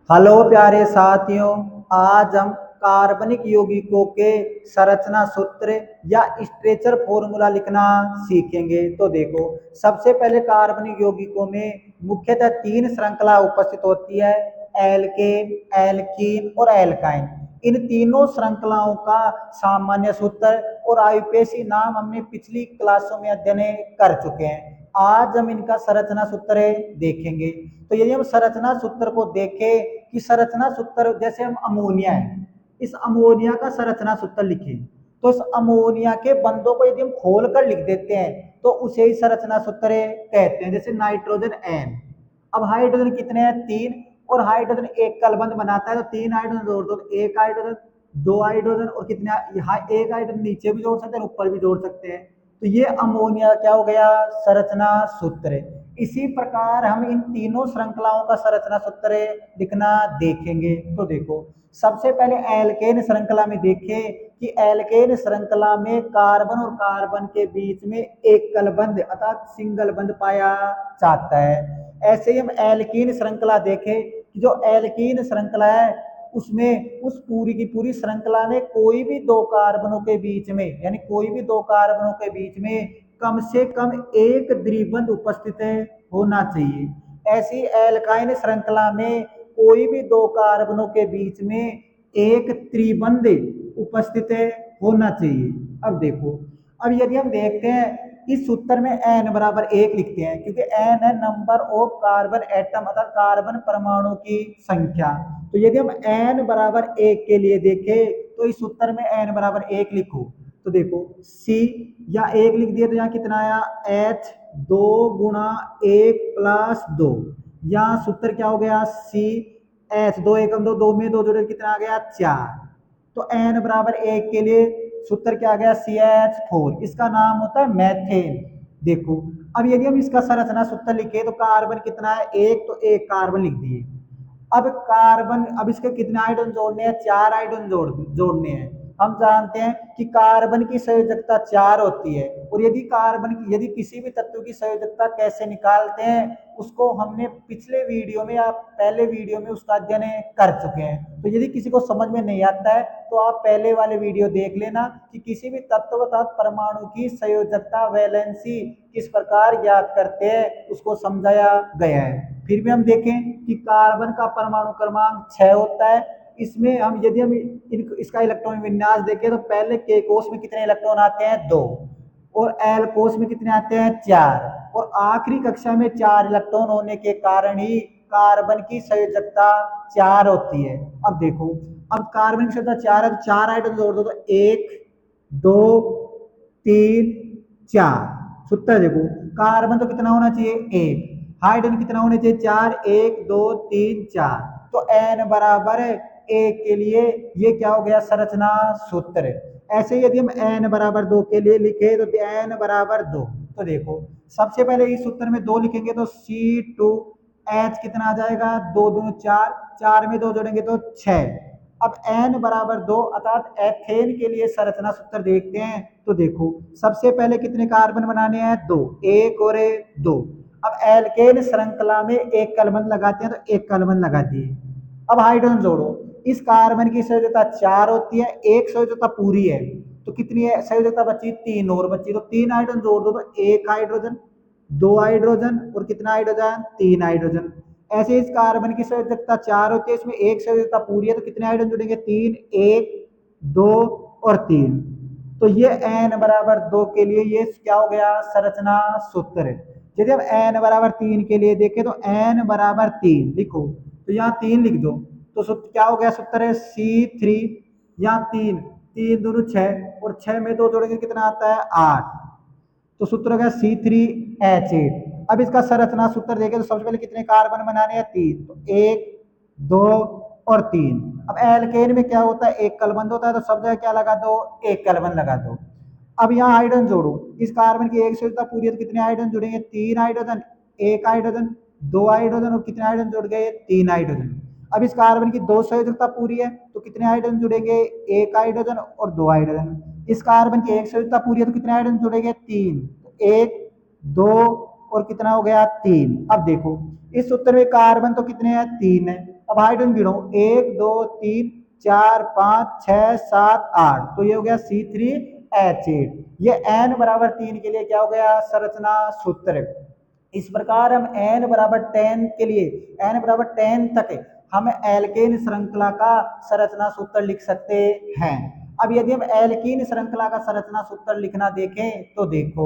Hello प्यारे साथियों। आज हम कार्बनिक यौगिकों के संरचना सूत्र या स्ट्रेचर फॉर्मूला लिखना सीखेंगे। तो देखो, सबसे पहले कार्बनिक यौगिकों में मुख्यतः तीन श्रृंखला उपस्थित होती है: एल्केन, एल्कीन और एल्काइन। इन तीनों श्रृंखलाओं का सामान्य सूत्र और आईयूपीएसी नाम हमने पिछली क्लासों में अध्ययन कर चुके हैं। आज हम इनका संरचना सूत्र देखेंगे। तो यदि हम संरचना सूत्र को देखें कि संरचना सूत्र, जैसे हम अमोनिया है, इस अमोनिया का संरचना सूत्र लिखें, तो इस अमोनिया के बंधों को यदि हम खोल कर लिख देते हैं तो उसे ही संरचना सूत्र कहते हैं। जैसे नाइट्रोजन एन, अब हाइड्रोजन कितने हैं? तीन, और हाइड्रोजन एक कलबंध बनाता है, तो तीन हाइड्रोजन जोड़ दो, एक हाइड्रोजन, दो हाइड्रोजन, और कितने यहाँ एक हाइड्रोजन नीचे भी जोड़ सकते हैं, ऊपर भी जोड़ सकते हैं। तो ये अमोनिया क्या हो गया? संरचना सूत्र। इसी प्रकार हम इन तीनों श्रृंखलाओं का संरचना सूत्र लिखना देखेंगे। तो देखो, सबसे पहले एल्केन श्रृंखला में देखें कि एल्केन श्रृंखला में कार्बन और कार्बन के बीच में एक कलबंध अर्थात सिंगल बंध पाया जाता है। ऐसे ही हम एल्कीन श्रृंखला देखें कि जो एल्कीन श्रृंखला है उसमें उस पूरी की पूरी श्रृंखला में कोई भी दो कार्बनों के बीच में, यानी कोई भी दो कार्बनों के बीच में कम से कम एक द्विबंध उपस्थित होना चाहिए। ऐसी एल्काइन श्रृंखला में कोई भी दो कार्बनों के बीच में एक त्रिबंध उपस्थित होना चाहिए। अब देखो, अब यदि हम देखते हैं इस सूत्र में n बराबर एक लिखते हैं, क्योंकि n है नंबर ऑफ कार्बन एटम अर्थात कार्बन परमाणु की संख्या। तो यदि हम n बराबर एक के लिए देखें तो इस सूत्र में n बराबर एक लिखो, तो देखो C या एक लिख दिया तो यहाँ कितना आया? H, दो गुणा एक प्लस दो। यहाँ सूत्र क्या हो गया? C H, दो एकम दो, दो में दो जोड़े कितना आ गया? चार। तो n बराबर एक के लिए सूत्र क्या आ गया? CH4। इसका नाम होता है मैथेन। देखो, अब यदि हम इसका संरचना सूत्र लिखे तो कार्बन कितना है? एक, तो एक कार्बन लिख दिए। अब कार्बन, अब इसके कितने हाइड्रोजन जोड़ने हैं? चार हाइड्रोजन जोड़ने हैं। हम जानते हैं कि कार्बन की संयोजकता चार होती है, और यदि किसी भी तत्व की संयोजकता कैसे निकालते हैं उसको हमने पिछले वीडियो में या पहले वीडियो में उसका अध्ययन कर चुके हैं। तो यदि किसी को समझ में नहीं आता है तो आप पहले वाले वीडियो देख लेना कि किसी भी तत्व अर्थात परमाणु की संयोजकता वैलेंसी किस प्रकार ज्ञात करते हैं उसको समझाया गया है। फिर भी हम देखें कि कार्बन का परमाणु क्रमांक 6 होता है। इसमें हम यदि हम इसका इलेक्ट्रॉन विन्यास देखें तो पहले के कोष में कितने इलेक्ट्रॉन आते हैं? दो, और एल कोष में कितने आते हैं? चार, और आखिरी कक्षा में चार इलेक्ट्रॉन होने के कारण ही कार्बन की संयोजकता चार होती है। अब देखो, अब कार्बन की संयोजकता चार है तो चार हाइड्रोजन जोड़ दो, तो एक, दो, तीन, चार। सूत्र देखो, कार्बन तो कितना होना चाहिए? एक। हाइड्रोजन कितना होने चाहिए? चार। एक, दो, तीन, चार। तो n बराबर एक के लिए ये क्या हो गया? संरचना सूत्र। ऐसे यदि हम n बराबर दो के लिए लिखे तो n बराबर दो, तो देखो सबसे पहले इस सूत्र में दो लिखेंगे तो C2H कितना आ जाएगा? दो दूनी चार, चार में दो जोड़ेंगे तो छह। अब n बराबर दो अर्थात एथेन के लिए संरचना सूत्र देखते हैं। तो देखो, सबसे पहले कितने कार्बन बनाने हैं? दो, एक और दो। अब एल्केन श्रृंखला में एक कलबंध लगाते हैं तो एक कलबंध लगा दिए। अब हाइड्रोजन जोड़ो, इस कार्बन की संयोजकता चार होती है, एक संयोजकता पूरी है, तो कितनी है संयोजकता बची? तीन और बची, तो तीन हाइड्रोजन जोड़ दो तो एक हाइड्रोजन, दो हाइड्रोजन, और कितना हाइड्रोजन? तीन हाइड्रोजन। ऐसे इस कार्बन की संयोजकता चार होती है, इसमें एक संयोजकता पूरी है, तो कितने हाइड्रोजन जुड़ेंगे? तीन, एक, दो और तीन। तो ये n बराबर दो के लिए ये क्या हो गया? संरचना सूत्र। यदि हम n बराबर तीन के लिए देखें तो n बराबर तीन लिखो, तो यहाँ तीन लिख दो, तो सूत्र क्या हो गया? सूत्र है C3, यहाँ तीन, तीन दोनों छह, और छह में दो जोड़ेंगे कितना आता है? आठ। तो सूत्र हो गया C3H8। अब इसका संरचना सूत्र देखें तो सबसे पहले कितने कार्बन बनाने हैं? तीन, तो एक, दो और तीन। अब एल्केन में क्या होता है? एक कलबंध होता है, तो सब जगह क्या लगा दो? एक कलबंध लगा दो। अब यहाँ हाइड्रोजन जोड़ो, इस कार्बन की एक संयोजकता पूरी है तो कितने हाइड्रोजन जुड़ेंगे? तीन हाइड्रोजन, एक हाइड्रोजन, दो हाइड्रोजन, और कितने हाइड्रोजन जुड़ गए? तीन हाइड्रोजन। अब इस कार्बन की दो संयोजकता पूरी है तो कितने हाइड्रोजन जुड़ेंगे? एक हाइड्रोजन और दो हाइड्रोजन। इस कार्बन की एक संयोजकता पूरी है तो कितने हाइड्रोजन जुड़ेंगे? तीन, एक, दो और कितना हो गया? तीन। अब देखो, इस सूत्र में कार्बन तो कितने हैं? तीन है। अब हाइड्रोजन गिनो, 1 2 3 4 5 6 7 8, तो ये हो गया C3H8। ये n बराबर 3 के लिए क्या हो गया संरचना सूत्र। इस प्रकार हम n बराबर 10 के लिए, n बराबर 10 तक हम एल्केन श्रृंखला का संरचना सूत्र लिख सकते हैं। अब यदि हम एल्कीन श्रृंखला का संरचना सूत्र लिखना देखें तो देखो,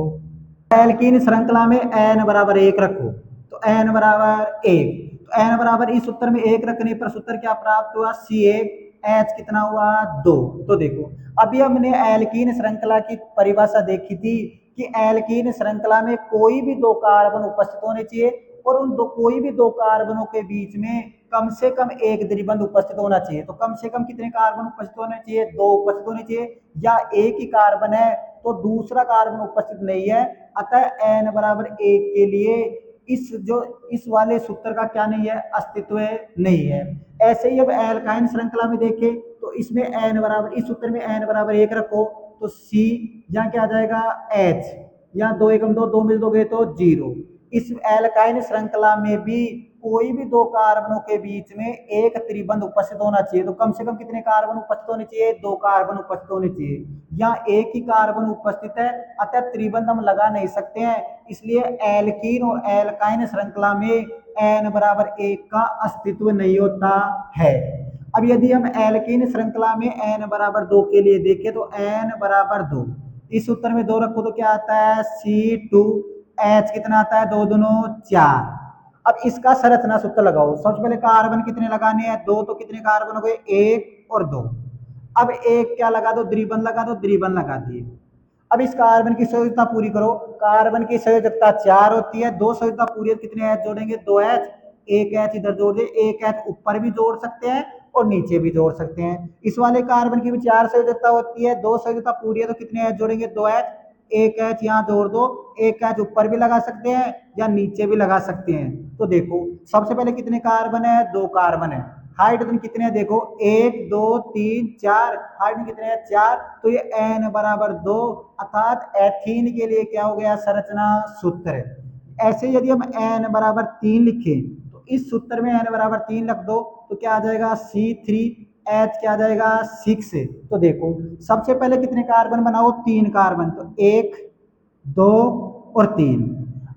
एल्कीन श्रृंखला में n बराबर 1 रखो, तो n बराबर 1, तो n बराबर इस सूत्र में 1 रखने पर सूत्र क्या प्राप्त हुआ, C1H कितना हुआ 2। तो देखो अभी हमने एल्कीन श्रृंखला की परिभाषा देखी थी कि एल्कीन श्रृंखला में कोई भी दो कार्बन उपस्थित होने चाहिए और उन दो कोई भी दो कार्बनों के बीच में कम से कम एक द्विबंध उपस्थित होना चाहिए। तो कम से कम कितने कार्बन उपस्थित होने चाहिए, 2 उपस्थित होने चाहिए, या एक ही कार्बन है तो दूसरा कार्बन उपस्थित नहीं है, अतः n बराबर 1 के लिए इस वाले सूत्र का क्या नहीं है, अस्तित्व नहीं है। ऐसे ही अब एल्काइन श्रृंखला में देखें तो इसमें n बराबर, इस सूत्र में n बराबर 1 रखो तो C यहाँ क्या आ जाएगा H, यहाँ 2 एकम 2, 2 में दोगे तो 0। इस एल्काइन श्रृंखला में भी कोई भी दो कार्बनों के बीच में एक त्रिबंध उपस्थित होना चाहिए। तो कम से कम कितने कार्बन उपस्थित होने चाहिए, 2 कार्बन उपस्थित होने चाहिए। यहाँ एक ही कार्बन उपस्थित है, अतः त्रिबंध हम लगा नहीं सकते हैं, इसलिए एल्कीन और एल्काइन श्रृंखला में n बराबर 1 का अस्तित्व नहीं होता है। अब यदि हम एल्कीन श्रृंखला में n बराबर 2 के लिए देखें तो n बराबर 2, इस सूत्र में 2 रखो तो क्या आता है C2H कितना आता है, 2 दूनो 4। अब इसका संरचना सूत्र लगाओ, सबसे पहले कार्बन कितने लगाने हैं, 2, तो कितने कार्बन हो गए 1 और 2। अब एक क्या लगा दो, द्विबंध लगा दो, द्विबंध लगा दिए। अब इस कार्बन की संयोजकता पूरी करो, कार्बन की संयोजकता 4 होती है, 2 संयोजकता पूरी है, कितने H जोड़ेंगे 2H, एक H इधर जोड़ दे, एक H ऊपर भी जोड़ सकते हैं और नीचे भी जोड़ सकते हैं। इस वाले कार्बन की भी 4 संयोजकता होती है, 2 संयोजकता पूरी है तो कितने H जोड़ेंगे 2H, एक H यहाँ जोड़ दो, एक H ऊपर भी लगा सकते हैं या नीचे भी लगा सकते हैं। तो देखो सबसे पहले कितने कार्बन है, 2 कार्बन है। हाइड्रोजन कितने हैं देखो, 1 2 3 4, हाइड्रोजन कितने हैं 4, तो ये n बराबर 2 अर्थात एथीन के लिए क्या हो गया संरचना सूत्र। ऐसे यदि हम n बराबर 3 लिखें तो इस सूत्र में n बराबर 3 रख दो तो क्या आ जाएगा C3H क्या आ जाएगा 6। तो देखो सबसे पहले कितने कार्बन बनाओ, 3 कार्बन, तो 1 2 और 3।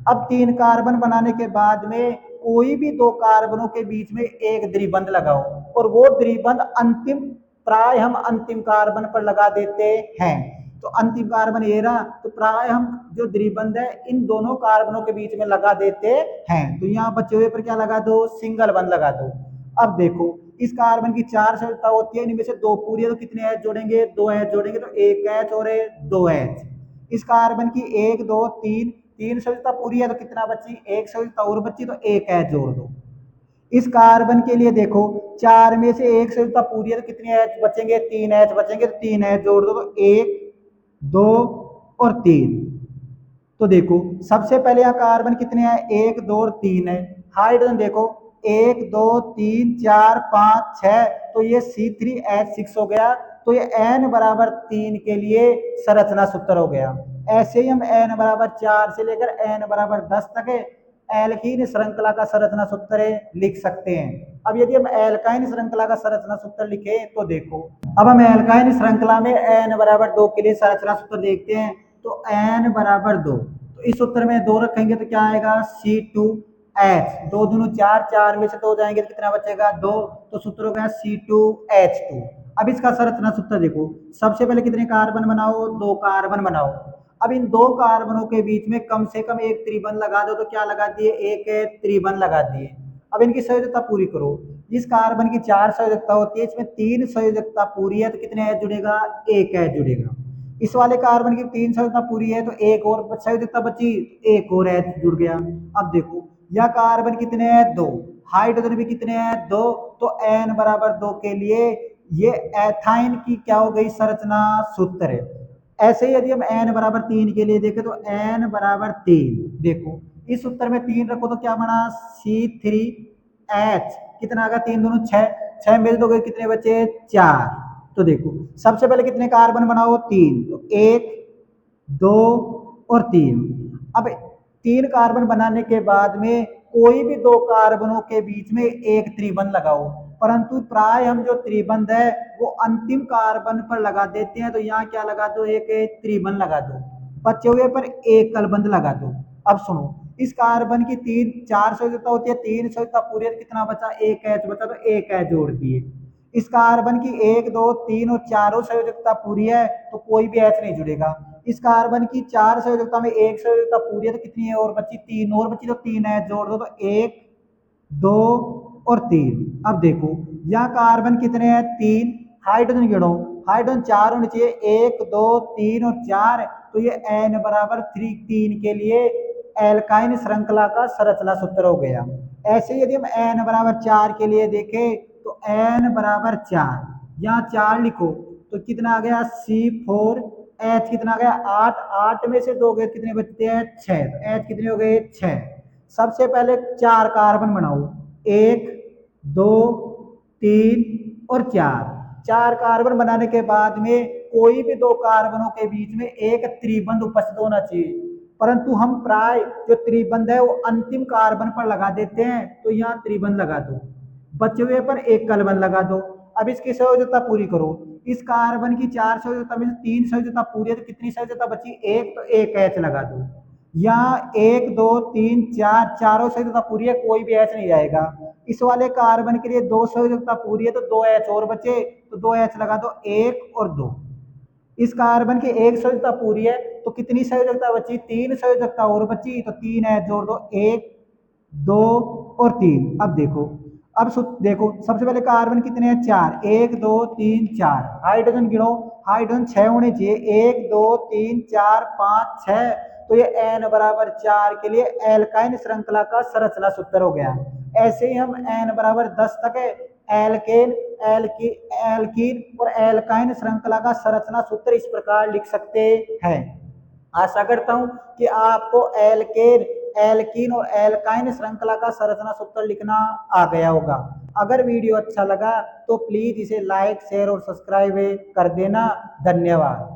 अब 3 कार्बन बनाने के बाद में कोई भी दो कार्बनों के बीच में एक द्विबंध लगाओ और वो द्विबंध अंतिम, प्राय हम अंतिम कार्बन पर लगा देते हैं। तो अंतिम कार्बन ये रहा, तो प्राय हम जो द्विबंध है इन दोनों कार्बनों के बीच में लगा देते हैं। तो यहाँ बचे हुए पर क्या लगा दो, सिंगल बंध लगा दो। अब देखो इस कार्बन की 4 संयोजकता होती है, इनमें से 2 पूरी है तो कितने H जोड़ेंगे, 2 H जोड़ेंगे, तो 1 H और 2 H। इस कार्बन की 1 2 3 3 संयोजकता पूरी है तो कितना बची, 1 संयोजकता और बची, तो 1 H जोड़ दो। इस कार्बन के लिए देखो 4 में से 1 संयोजकता पूरी है तो कितने H बचेंगे, 3 H बचेंगे, तो 3 H जोड़ दो, तो 1 2 और 3। तो देखो सबसे पहले यहाँ कार्बन कितने हैं, 1 2 और 3 है। हाइड्रोजन देखो 1 2 3 4 5 6, तो ये C3H6 हो गया। तो ये n बराबर 3 के लिए संरचना सूत्र हो गया। ऐसे ही हम n बराबर 4 से लेकर n बराबर 10 तक एल्कीन श्रृंखला का संरचना सूत्र लिख सकते हैं। अब यदि हम एल्काइन श्रृंखला का संरचना सूत्र लिखे तो देखो, अब हम एल्काइन श्रृंखला में n बराबर 2 के लिए संरचना सूत्र देखते हैं। तो n बराबर 2, तो इस सूत्र में 2 रखेंगे तो क्या आएगा C2H, 2 दूनो 4, 4 में से 2 जाएंगे तो कितना बचेगा 2, तो सूत्र हो गया C2H2। अब इसका संरचना सूत्र देखो, सबसे पहले कितने कार्बन बनाओ, 2 कार्बन बनाओ। अब इन 2 कार्बनों के बीच में कम से कम एक त्रिबंध लगा दो, तो क्या लगा दिए, एक त्रिबंध लगा दिए। अब इनकी संयोजकता पूरी करो, जिस कार्बन की 4 संयोजकता होती है इसमें 3 संयोजकता पूरी है तो कितने H जुड़ेगा, 1 H जुड़ेगा। इस वाले कार्बन की 3 संयोजकता पूरी है तो एक और संयोजकता बची, एक और H जुड़ गया। अब देखो यह कार्बन कितने हैं, 2, हाइड्रोजन भी कितने हैं, 2, तो n बराबर 2 के लिए ये एथाइन की क्या हो गई संरचना सूत्र है। ऐसे ही यदि हम n बराबर 3 के लिए देखें तो n बराबर 3, देखो इस सूत्र में 3 रखो तो क्या बना C3H, कितना आ गया 3 दूनो 6, 6 मिल दोगे कितने बचे 4। तो देखो सबसे पहले कितने कार्बन बनाओ, 3, तो 1 2 और 3। अब 3 कार्बन बनाने के बाद में कोई भी दो कार्बनों के बीच में एक त्रिबंध लगाओ, परंतु प्राय हम जो त्रिबंध है वो अंतिम कार्बन पर लगा देते हैं। तो यहाँ क्या लगा दो, एक त्रिबंध लगा दो, बचे हुए पर एक कलबंध लगा दो। अब सुनो, इस कार्बन की तीन चार संयोजकता होती है, तीन संयोजकता पूरी है तो कितना बचा, एक एच बचा, तो एक एच जोड़ दिए। इस कार्बन की एक दो तीन और चारों संयोजकता पूरी है तो कोई भी एच नहीं जुड़ेगा। इस कार्बन की चार संयोजकता में एक संयोजकता पूरी है तो कितनी है और बची, तीन और बची, तो तीन एच जोड़ दो, तो एक दो और तीन। अब देखो यहाँ कार्बन कितने हैं, तीन, हाइड्रोजन गिनो, हाइड्रोजन चार होने चाहिए, एक दो तीन और चार, तो ये n बराबर थ्री, तीन के लिए एल्काइन श्रृंखला का संरचना सूत्र हो गया। ऐसे यदि हम n बराबर चार के लिए देखें तो n बराबर चार, यहाँ चार लिखो तो कितना आ गया, C4, H कितना आ गया, आठ, आठ में से दो गए कितने बचते हैं, छह, H कितने हो गए, छह। सबसे पहले चार कार्बन बनाओ, एक दो तीन और चार। चार कार्बन बनाने के बाद में कोई भी दो कार्बनों के बीच में एक त्रिबंध उपस्थित होना चाहिए, परंतु हम प्राय जो त्रिबंध है वो अंतिम कार्बन पर लगा देते हैं। तो यहाँ त्रिबंध लगा दो, बचे हुए पर एक कलबंध लगा दो। अब इसकी संयोजकता पूरी करो, इस कार्बन की चार संयोजकता में से तीन संयोजकता पूरी है तो कितनी संयोजकता बची, एक, तो एक एच लगा दो। यहाँ एक दो तीन चार, चारों संयोजकता पूरी है, कोई भी एच नहीं जाएगा। इस वाले कार्बन के लिए दो संयोजकता पूरी है तो दो एच और बचे, तो दो एच लगा दो, एक और दो। इस कार्बन की एक संयोजकता पूरी है तो कितनी संयोजकता बची, तीन संयोजकता और बची, तो तीन एच जोड़ दो, एक दो और तीन। अब देखो, अब देखो सबसे पहले कार्बन कितने हैं, चार, एक दो तीन चार। हाइड्रोजन गिनो, हाइड्रोजन छह होने चाहिए, एक दो तीन चार पांच छह, तो ये n बराबर चार के लिए एल्काइन श्रृंखला का संरचना सूत्र हो गया। ऐसे ही हम n बराबर 10 तक है एल्केन, एल्कीन और एल्काइन श्रृंखला का संरचना सूत्र इस प्रकार लिख सकते हैं। आशा करता हूं कि आपको एल्केन, एल्कीन और एल्काइन श्रृंखला का संरचना सूत्र लिखना आ गया होगा। अगर वीडियो अच्छा लगा तो प्लीज इसे लाइक शेयर और सब्सक्राइब कर देना। धन्यवाद।